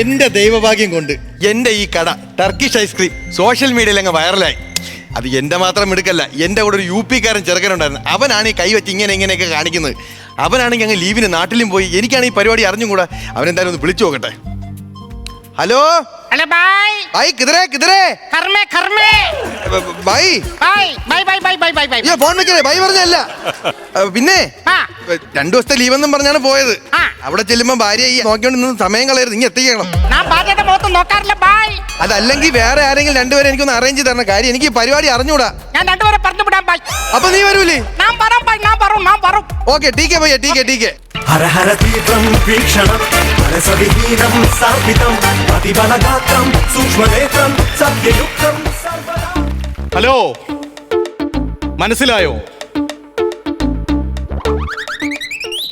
എന്റെ ദൈവഭാഗ്യം കൊണ്ട് എന്റെ ഈ കട ടർക്കിഷ് ഐസ്ക്രീം സോഷ്യൽ മീഡിയയിൽ അങ്ങ് വൈറലായി. അത് എന്റെ മാത്രം എടുക്കല്ല, എന്റെ കൂടെ ഒരു UP-കാരൻ ചെറുക്കനുണ്ടായിരുന്നു. അവനാണ് ഈ കൈവച്ച് ഇങ്ങനെയൊക്കെ കാണിക്കുന്നത്. അവനാണെങ്കിൽ അങ്ങ് ലീവിന് നാട്ടിലും പോയി. എനിക്കാണ് ഈ പരിപാടി അറിഞ്ഞും കൂടാ. അവനെന്തായാലും ഒന്ന് വിളിച്ചു നോക്കട്ടെ. ഹലോ हेलो बाय भाई किधर है घर में भाई बाय ये फोन വെക്കല്ലേ ഭായി പറഞ്ഞല്ല. പിന്നെ 2 ദിവസത്തെ ലീവെന്നും പറഞ്ഞാണ് പോയത്. അവിടെ ചെല്ലുമ്പോ ഭാര്യ ഈ നോക്കിക്കൊണ്ട് നിന്ന് സമയം കളയരുത്, ഇനി എത്തിക്കണം. ഞാൻ ഭാര്യയുടെ മുഖത്ത് നോക്കാറില്ല ബായ്. അതല്ലെങ്കിൽ വേറെ ആരെങ്കിലും 2 പേരെ എനിക്കൊന്ന് അറേഞ്ച് തരണം. കാര്യം എനിക്ക് ഈ പരിപാടി അറിഞ്ഞൂടാ. ഞാൻ 2 പേരെ പറഞ്ഞു വിടാം ബായ്. അപ്പൊ നീ വരൂലേ? ഞാൻ പറയും ഓക്കെ ടീക്കെ ഭയ്യ ടീക്കെ. ഹര ഹര തീവ്രം വീക്ഷണം മനസവിഹീനം സ്ഥാപിതം അതിബലഗാത്രം സൂക്ഷ്മനേത്രം സത്യയുക്തം. ഹലോ, മനസ്സിലായോ?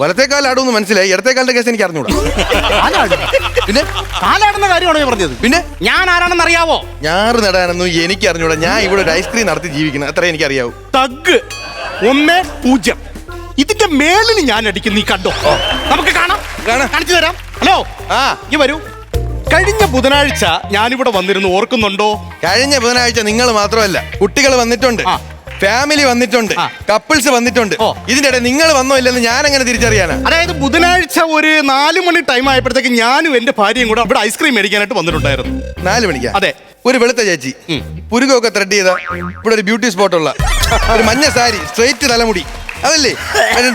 വലത്തേക്കാലാടുന്ന് മനസ്സിലായി, ഇടത്തേക്കാലിന്റെ കേസ് എനിക്ക് അറിഞ്ഞൂടാ. പിന്നെ കാലാടുന്ന കാര്യമാണോ പറഞ്ഞത്? പിന്നെ ഞാൻ ആരാണെന്ന് അറിയാവോ? ഞാറ് നടാനൊന്നും എനിക്ക് അറിഞ്ഞൂടാ. ഞാൻ ഇവിടെ ഒരു ഐസ്ക്രീം നടത്തി ജീവിക്കണം, അത്രേ എനിക്ക് അറിയാവൂ. തഗ് 1-0. ഇതിന്റെ മേലിൽ ഞാൻ അടിക്കും, നീ കണ്ടോ? നമുക്ക് കാണാം, കാണിച്ചു തരാം. ഹലോ, ഈ വരൂ. കഴിഞ്ഞ ബുധനാഴ്ച ഞാനിവിടെ വന്നിരുന്നു, ഓർക്കുന്നുണ്ടോ? കഴിഞ്ഞ ബുധനാഴ്ച നിങ്ങൾ മാത്രമല്ല, കുട്ടികൾ വന്നിട്ടുണ്ട്, ഫാമിലി വന്നിട്ടുണ്ട്, കപ്പിൾസ് വന്നിട്ടുണ്ട്. ഇതിന്റെ ഇടയിൽ നിങ്ങൾ വന്നോ ഇല്ലെന്ന് ഞാൻ എങ്ങനെ തിരിച്ചറിയാനാ? അതായത് ബുധനാഴ്ച ഒരു 4 മണി ടൈം ആയപ്പോഴത്തേക്ക് ഞാനും എന്റെ ഭാര്യയും കൂടെ ഇവിടെ ഐസ്ക്രീം മേടിക്കാനായിട്ട് വന്നിട്ടുണ്ടായിരുന്നു. 4 മണിക്കാ? അതെ. ഒരു വെളുത്ത ചേച്ചി, പുരുകൊക്കെ ത്രെഡ് ചെയ്ത, ഇവിടെ ഒരു ബ്യൂട്ടി സ്പോട്ടുള്ള, ഒരു മഞ്ഞ സാരി, സ്ട്രെയിറ്റ് തലമുടി, അതല്ലേ?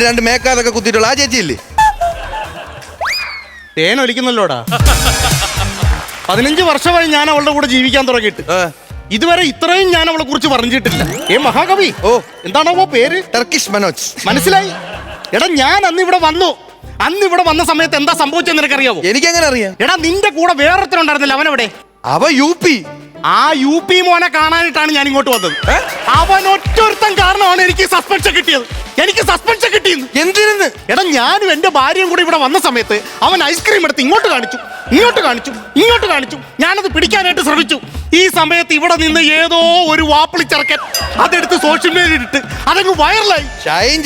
2 മേക്കാതൊക്കെ കുത്തിയിട്ടുള്ള ആ ചേച്ചി ഇല്ലേ? തേനൊലിക്കുന്നല്ലോടാ. 15 വർഷമായി ഞാൻ അവളുടെ കൂടെ ജീവിക്കാൻ തുടങ്ങിയിട്ട്. ഇതുവരെ ഇത്രയും ഞാൻ അവളെ കുറിച്ച് പറഞ്ഞിട്ടില്ല. മഹാകവി, എന്താണോ പേര്? ടർക്കിഷ് മനോജ്. മനസ്സിലായി? എടാ, ഞാൻ അന്ന് ഇവിടെ വന്ന സമയത്ത് എന്താ സംഭവിച്ചെന്ന് നിനക്കറിയാവോ? എനിക്കെങ്ങനെ അറിയാം? എടാ, നിന്റെ കൂടെ വേറൊരുത്തനുണ്ടായിരുന്നില്ല, അവനെവിടെ? അവ UP. ആ UP മോനെ കാണാനായിട്ടാണ് ഞാൻ ഇങ്ങോട്ട് വന്നത്. അവൻ ഒറ്റൊരുത്തൻ കാരണമാണ് എനിക്ക് സസ്പെൻഷൻ കിട്ടിയത്. എന്തിനെന്ന്? എടാ, ഞാനും എന്റെ ഭാര്യയും കൂടി ഇവിടെ വന്ന സമയത്ത് അവൻ ഐസ്ക്രീം എടുത്ത് ഇങ്ങോട്ട് കാണിച്ചു. ഞാനത് പിടിക്കാനായിട്ട് ശ്രമിച്ചു. ഈ സമയത്ത് ഇവിടെ നിന്ന് ഏതോ ഒരു വാപ്പിളിച്ചെറുക്കൻ അതെടുത്ത് സോഷ്യൽ മീഡിയയിൽ ഇട്ട് അതങ്ങ് വൈറലായി. ഷൈൻ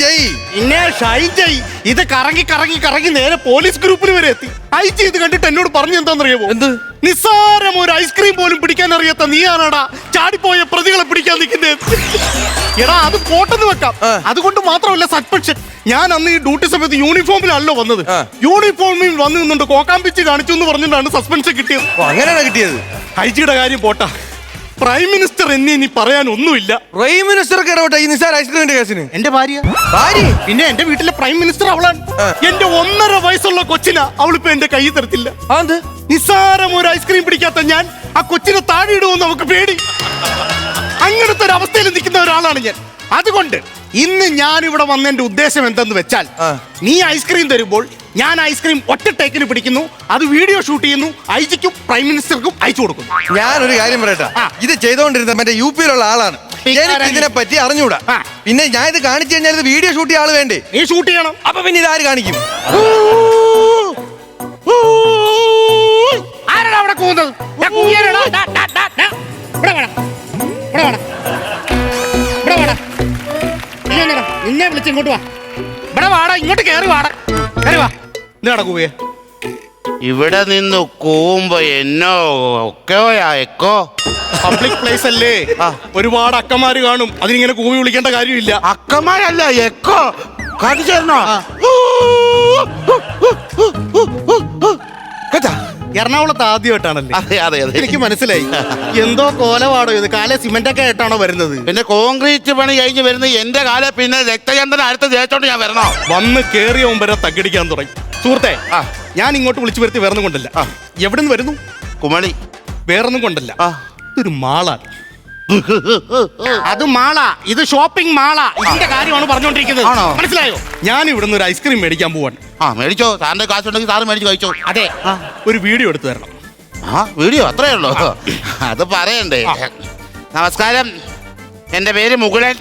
ചെയ് ഇത് കറങ്ങി നേരെ പോലീസ് ഗ്രൂപ്പിൽ വരെ എത്തി. ഐജി ഇത് കണ്ടിട്ട് എന്നോട് പറഞ്ഞു എന്താണെന്നറിയാമോ? എന്ത്? നിസ്സാരം ഒരു ഐസ്ക്രീം പോലും പിടിക്കാൻ അറിയാത്ത നീയാണാടാ ചാടിപ്പോയ പ്രതികളെ പിടിക്കാൻ നിൽക്കുന്നത്. എടാ, അത് പോട്ടെന്ന് വെക്കാം. അതുകൊണ്ട് മാത്രമല്ല സസ്പെൻഷൻ. ഞാൻ അന്ന് ഈ ഡ്യൂട്ടി സമയത്ത് യൂണിഫോമിലല്ലോ വന്നത്. യൂണിഫോമിൽ വന്നു നിന്നുണ്ട് കോക്കാമ്പിച്ച് കാണിച്ചു എന്ന് പറഞ്ഞിട്ടാണ് സസ്പെൻഷൻ കിട്ടിയത്. അങ്ങനെയാണ് കിട്ടിയത്? ഐജിയുടെ കാര്യം പോട്ടാ, പ്രൈം മിനിസ്റ്റർ എന്നെ ഇനി പറയാൻ ഒന്നുമില്ല. പ്രൈം മിനിസ്റ്റർ ഈ നിസാർ ഐസ്ക്രീമിന്റെ കേസിന് എന്റെ ഭാര്യ പിന്നെ എന്റെ വീട്ടിലെ പ്രൈം മിനിസ്റ്റർ അവളാണ്. എന്റെ 1.5 വയസ്സുള്ള കൊച്ചിന അവളിപ്പോ എന്റെ കൈ തരത്തില്ല. നിസ്സാരം ഒരു ഐസ്ക്രീം പിടിക്കാത്ത ഞാൻ ആ കൊച്ചിനെ താഴെ ഇടുമെന്ന് നമുക്ക് പേടി. അങ്ങനത്തെ ഒരു അവസ്ഥയിൽ നിൽക്കുന്ന ഒരാളാണ് ഞാൻ. അതുകൊണ്ട് ഇന്ന് ഞാൻ ഇവിടെ വന്നതിന്റെ ഉദ്ദേശം എന്തെന്ന് വെച്ചാൽ, നീ ഐസ്ക്രീം തരുമ്പോൾ ഞാൻ ഐസ്ക്രീം ഒറ്റ ടേക്കിന് പിടിക്കുന്നു, അത് വീഡിയോ ഷൂട്ട് ചെയ്യുന്നു, ഐജിക്കും പ്രൈം മിനിസ്റ്റർക്കും അയച്ചു കൊടുക്കുന്നു. ഞാനൊരു കാര്യം പറയട്ടെ, ഇത് ചെയ്തോണ്ടിരുന്ന മറ്റേ UP-യിലുള്ള ആളാണ്. എനിക്ക് ഇതിനെ പറ്റി അറിഞ്ഞൂടാ. പിന്നെ ഞാൻ ഇത് കാണിച്ചു കഴിഞ്ഞാൽ ഇത് വീഡിയോ ഷൂട്ട് ചെയ്യാൻ ആള് വേണ്ടേ? നീ ഷൂട്ട് ചെയ്യണം. അപ്പൊ പിന്നെ ഇതാര് കാണിക്കും? ആരാണ് അവിടെ കൂന്നത്? നിന്നെ വിളിച്ച് ഇങ്ങോട്ട് വാ. ഇവിടെ വാടാ, ഇങ്ങോട്ട് കയറി വാടാ. നടക്കുവേ ഇവിടെ നിന്ന് കൂവുമ്പോ എന്നോ ഒക്കെയോ പബ്ലിക് പ്ലേസ് അല്ലേ, ഒരുപാട് അക്കമാര് കാണും. അതിനിങ്ങനെ കൂവി വിളിക്കേണ്ട കാര്യമില്ല. അക്കമാരല്ല, എക്കോ കാണിച്ചു തരണോ? എറണാകുളത്ത് ആദ്യമായിട്ടാണല്ലേ? അതെ. എനിക്ക് മനസ്സിലായി. എന്തോ കോലവാടോ ഇത്, കാല സിമെന്റ് ഒക്കെ ആയിട്ടാണോ വരുന്നത്? പിന്നെ കോൺക്രീറ്റ് പണി കഴിഞ്ഞ് വരുന്ന എന്റെ കാലം പിന്നെ രക്തചന്ദ്രൻ അടുത്ത് തേച്ചോണ്ട് ഞാൻ വരണോ? വന്ന് കേറിയ മുമ്പരെ തകിടിക്കാൻ തുടങ്ങി. സുഹൃത്തെ, ഞാൻ ഇങ്ങോട്ട് വിളിച്ചു വരുത്തി വേറൊന്നും കൊണ്ടല്ല. എവിടെ നിന്ന് വരുന്നു? കുമളി. വേറൊന്നും കൊണ്ടല്ല, ഇതൊരു മാളാണ്. അത് മാള, ഇത് ഷോപ്പിംഗ് മാള. ഇതിന്റെ കാര്യമാണ് പറഞ്ഞോണ്ടിരിക്കുന്നത്. മനസ്സിലായോ? ഞാൻ ഇവിടുന്ന് ഒരു ഐസ്ക്രീം മേടിക്കാൻ പോവാണ്. മേടിച്ചോ, സാറിന്റെ കാശുണ്ടെങ്കിൽ സാറ് മേടിച്ച് കഴിച്ചോ. അതെ, ഒരു വീഡിയോ എടുത്തു തരണം. വീഡിയോ അത്രേ ഉള്ളൂ? അത് പറയണ്ടേ. നമസ്കാരം, എന്റെ പേര് മുകുളൻ.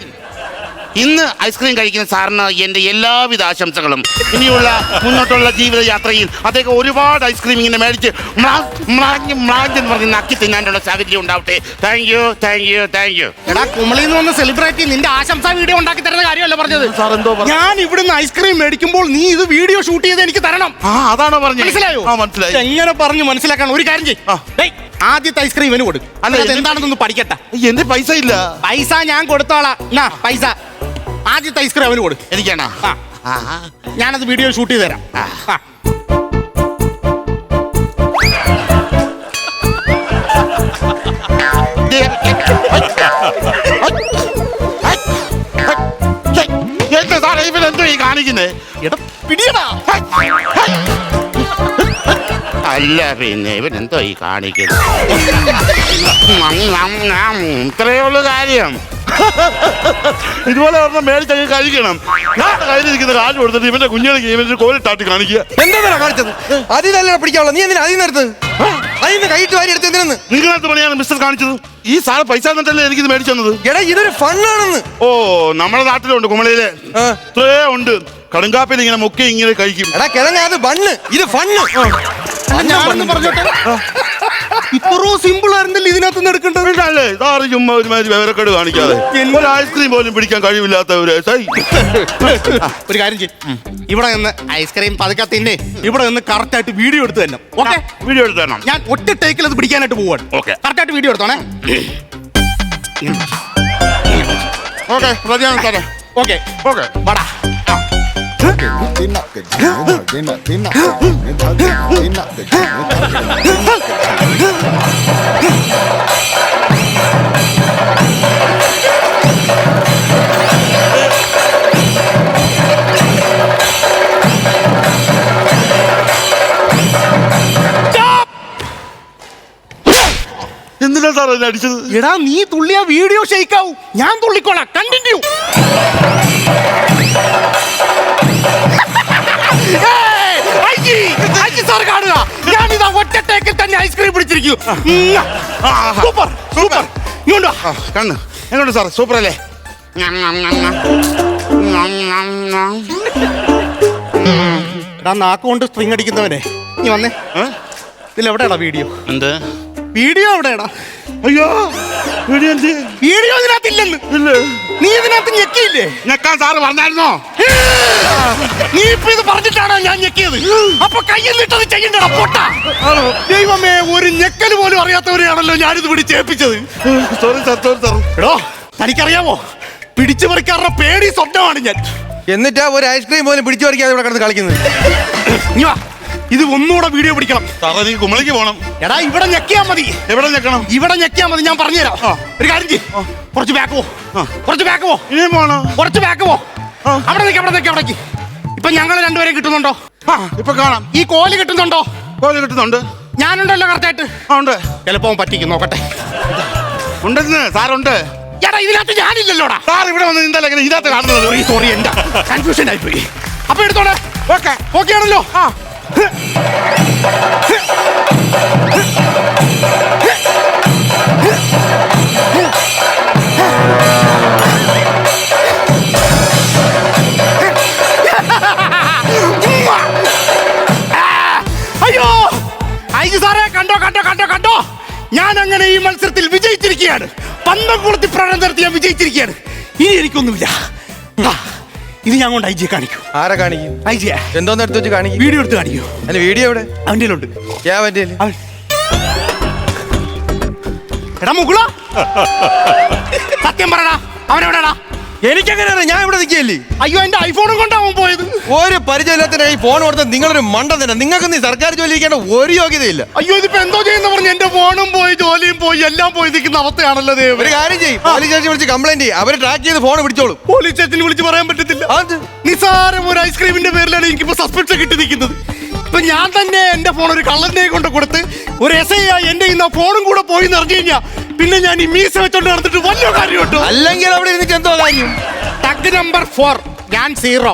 ഇന്ന് ഐസ്ക്രീം കഴിക്കുന്ന സാറിന് എന്റെ എല്ലാവിധ ആശംസകളും. ഇനിയുള്ള മുന്നോട്ടുള്ള ജീവിതയാത്രയിൽ അദ്ദേഹം ഒരുപാട് ഐസ്ക്രീം ഇങ്ങനെ മേടിച്ച് എന്ന് പറഞ്ഞ് നക്കി തിന്നാനുള്ള സാഹചര്യം ഉണ്ടാവട്ടെ. Thank you, thank you, thank you. എടാ കുമളിന്ന് വന്ന് സെലിബ്രേറ്റ് നിന്റെ ആശംസാ വീഡിയോ ഉണ്ടാക്കി തരുന്ന കാര്യമല്ല പറഞ്ഞത്. സാർ എന്തോ ഞാൻ ഇവിടുന്ന് ഐസ്ക്രീം മേടിക്കുമ്പോൾ നീ ഇത് വീഡിയോ ഷൂട്ട് ചെയ്ത് എനിക്ക് തരണം. അതാണോ പറഞ്ഞത്? മനസ്സിലായോ? ആ, മനസ്സിലായി. എങ്ങനെ പറഞ്ഞു മനസ്സിലാക്കാൻ ഒരു കാര്യം ചെയ്യ്. ഡേയ്, ആദ്യത്തെ ഐസ്ക്രീം ഇവന് കൊടുക്കും. അല്ല, അത് എന്താണെന്നൊന്ന് പഠിക്കട്ടെ. എന്റെ പൈസ ഇല്ല. പൈസ ഞാൻ കൊടുത്തോളാം. എന്നാ പൈസ ആദ്യത്തെ ഐസ്ക്രീം അവന് കൊടുക്കും. എനിക്കാണോ? ആ, ഞാനത് വീഡിയോ ഷൂട്ട് ചെയ്ത് തരാം. ആ. എന്താ സാറേ ഇവനെന്തോ ഈ കാണിക്കുന്നേ? എടാ പിടിയടാ. അല്ല പിന്നെ ഇവനെന്തോ ഈ കാണിക്കുന്നത്? ഇത്രയേ ഉള്ളു കാര്യം. ഇതുപോലെ ഒരെണ്ണം മേടിച്ചങ്ങ് കഴിക്കണം. ഞാൻ കയ്യിലിരിക്കുന്ന കാശ് കൊടുത്തിട്ട് ഇവന്റെ കുഞ്ഞുങ്ങൾക്ക് ഇവന്റെ കോലിട്ടാട്ടി കാണിക്കുക. എന്താ കാണിച്ചത്? അതിനല്ല പിടിക്കാവുള്ള. നീ എന്തിനാ അതിൽ നിർത്ത്? അതിന് കൈയിട്ട് വാരി എടുത്ത് എന്തിനെന്ന്? നിങ്ങളെന്ത് പണിയാണ് മിസ്റ്റർ കാണിച്ചത്? ഈ സാറ് പൈസ തന്നിട്ടല്ലേ എനിക്കിത് മേടിച്ചു തന്നത്? എടാ ഇതൊരു ഫണ്ണാണെന്ന്. ഓ, നമ്മുടെ നാട്ടിലുണ്ട് കുമളിയിലെ. ഇത്രേ ഉണ്ട്. കടുങ്കാപ്പിൽ ഇങ്ങനെ മുക്കി ഇങ്ങനെ കഴിക്കും. എടാ കിഴങ്ങ, അത് ബണ്ണ്, ഇത് ഫണ്ണ്. ഞാനൊന്ന് പറഞ്ഞോട്ടെ. ഇത്രോ സിമ്പിൾ ആയിരുന്നല്ലോ ഇതിനകത്ത് നിന്ന് എടുക്കേണ്ടത്. അല്ലേ സാറ് ചുമ്മാ ഒരുമാതിരി വിവരക്കേട് കാണിക്കാതെ ഒരു ഐസ്ക്രീം പോലും പിടിക്കാൻ കഴിവില്ലാത്തവര്. ഒരു കാര്യം ചെയ്യും, ഇവിടെ നിന്ന് ഐസ്ക്രീം പതുക്കെ തിന്നെ ഇവിടെ നിന്ന് കറക്റ്റ് ആയിട്ട് വീഡിയോ എടുത്ത് തന്നെ. ഓക്കെ, വീഡിയോ എടുത്ത് തരണം. ഞാൻ ഒറ്റ ടേക്കിൽ അത് പിടിക്കാനായിട്ട് പോവാണ്. ഓക്കെ, കറക്റ്റ് ആയിട്ട് വീഡിയോ എടുത്തോണേ. ഓക്കെ, റെഡിയാണ് സാറേ. ഓക്കെ ഓക്കെ, വാടാ. എന്തിനാ സാർ എന്നെ അടിച്ചത്? എടാ നീ തുള്ളിയ വീഡിയോ ഷെയ്ക്കാവൂ. ഞാൻ തുള്ളിക്കോളാം. കണ്ടിന്യൂ. കാണുക, ഞാനിതാ ഒറ്റ ടേക്കിൽ തന്നെ ഐസ്ക്രീം പിടിച്ചിരിക്കൂ. Super super. ഇങ്ങോട്ട് വാ. കണ്ണ് എങ്ങോട്ട് സാർ? സൂപ്പർ അല്ലേ? എടാ നാക്കുകൊണ്ട് സ്ട്രിങ് അടിക്കുന്നവനെ, നീ വന്നേ. ഇതിലെവിടെയാടാ വീഡിയോ? എന്ത് വീഡിയോ എവിടെയാടാ? അയ്യോ, വീഡിയോ എന്ത്? വീഡിയോ ഇതിനകത്തില്ലെന്ന്. ഇല്ല, നീ ഇതിനകത്ത് ഞെക്കിയില്ലേ? ഞെക്കാൻ സാറ് പറഞ്ഞായിരുന്നോ? നീ ഇപ്പൊ ഇത് പറഞ്ഞിട്ടാണോ ഞാൻ ഞെക്കിയത്? അപ്പൊ കയ്യിൽ നിട്ടത് ചെയ്യണ്ടടാ പൊട്ട. ദൈവമേ, ഒരു ഞെക്കൽ പോലും അറിയാത്തവരെയാണല്ലോ ഞാനിത് പിടിച്ചേൽപ്പിച്ചത്. Sorry sir, sorry sir. എടോ, തനിക്കറിയാമോ, പിടിച്ചു പറിക്കാരുടെ പേടി സ്വപ്നമാണ് ഞാൻ. എന്നിട്ടാ ഒരു ഐസ്ക്രീം പോലും പിടിച്ചു പറിക്കാതെ ഇവിടെ കിടന്ന് കളിക്കുന്നത്. നീ വാ, ഇത് ഒന്നുകൂടെ വീഡിയോ പിടിക്കണം. സാറേ നീ കുമളിക്ക് പോണം. എടാ ഇവിടെ ഞെക്കിയാ മതി. എവിടെ ഞെക്കണം? ഇവിടെ ഞെക്കിയാ മതി. ഞാൻ പറഞ്ഞുതരാം. ഒരു കാര്യം ചെയ്യ്, കുറച്ച് ബാക്ക് പോ. കുറച്ച് ബാക്ക് പോ. ഇനിയും പോണോ? കുറച്ച് ബാക്ക് പോ. അവിടെ നിൽക്ക്, അവിടെ നിൽക്ക്, അവിടേക്ക്. ഇപ്പൊ ഞങ്ങൾ രണ്ടുപേരെ കിട്ടുന്നുണ്ടോ? ഇപ്പൊ കാണാം. ഈ കോല് കിട്ടുന്നുണ്ടോ? കോല് കിട്ടുന്നുണ്ട്. ഞാനുണ്ടല്ലോ കറക്റ്റായിട്ട്. ഉണ്ട്. ചിലപ്പോ പറ്റിക്കും, നോക്കട്ടെ. ഉണ്ടെന്ന് സാറുണ്ട്. എടാ ഇതിനകത്ത് ഞാനില്ലല്ലോടാ. സാർ ഇവിടെ വന്ന് നിന്നല്ലേ ഇങ്ങനെ ഇതിനകത്ത് കാണുന്നത്? സോറി, എന്താ കൺഫ്യൂഷൻ ആയിപ്പോയി. അപ്പൊ എടുത്തോടെ. ഓക്കെ, ഓക്കെ ആണല്ലോ. അയ്യോ ഐജി സാറേ, കണ്ടോ കണ്ടോ കണ്ടോ കണ്ടോ, ഞാൻ അങ്ങനെ ഈ മത്സരത്തിൽ വിജയിച്ചിരിക്കുകയാണ്. പന്തം കൊളുത്തി പ്രകടനം നടത്തി ഞാൻ വിജയിച്ചിരിക്കുകയാണ്. ഇനി എനിക്കൊന്നുമില്ല. ഇത് ഞാൻ കൊണ്ട് ഐജിയെ കാണിക്കൂ. ആരെ കാണിക്കും? ഐജിയെ എന്തോന്ന് എടുത്ത് വെച്ച് കാണിക്കും? വീഡിയോ എടുത്ത് കാണിക്കൂ. അതിന് വീഡിയോ എവിടെ? അവൻ്റെ ഉണ്ട്. അവൻ എടാ മുകുള, സത്യം പറയടാ, അവനെവിടെടാ? എനിക്കെങ്ങനെ അറിയാം? ഞാൻ ഇവിടെ നിൽക്കുകയല്ലേ. അയ്യോ, എന്റെ ഐഫോണും കൊണ്ടാവും പോയത്. ഒരു പരിചയമില്ലാത്ത ഈ ഫോൺ കൊടുത്ത നിങ്ങളൊരു മണ്ടൻ തന്നെ. നിങ്ങൾക്ക് നീ സർക്കാർ ജോലി ഇരിക്കേണ്ട ഒരു യോഗ്യതയില്ല. അയ്യോ, ഇതിപ്പോ എന്തോ ചെയ്യുന്ന പറഞ്ഞു. എന്റെ ഫോണും പോയി, ജോലിയും പോയി, എല്ലാം പോയി നിൽക്കുന്ന അവസ്ഥയാണല്ലോ. ഒരു കാര്യം ചെയ്യും, പോലീസ് സ്റ്റേഷൻ വിളിച്ച് കംപ്ലൈന്റ് ചെയ്യും. അവര് ട്രാക്ക് ചെയ്ത് ഫോൺ പിടിച്ചോളും. പോലീസ് സ്റ്റേഷനിൽ വിളിച്ച് പറയാൻ പറ്റത്തില്ല. നിസാരം ഒരു ഐസ്ക്രീമിന്റെ പേരിലാണ് എനിക്കിപ്പോ സസ്പെൻഷൻ കിട്ടി നിൽക്കുന്നത്. ഇപ്പൊ ഞാൻ തന്നെ എന്റെ ഫോൺ ഒരു കള്ളന്റെ കൊണ്ട് കൊടുത്ത് ഒരു SI എന്റെ ഇന്ന് ഫോണും കൂടെ പോയി നിറഞ്ഞു കഴിഞ്ഞാ പിന്നെ ഞാൻ ഈ മീസ വെച്ചോണ്ട് നടന്നിട്ട് വലിയ കാര്യം കേട്ടോ. അല്ലെങ്കിൽ അവിടെ ഇരുന്നിട്ട് എന്തോ കാര്യം. ടഗ് നമ്പർ 4, ഞാൻ 0.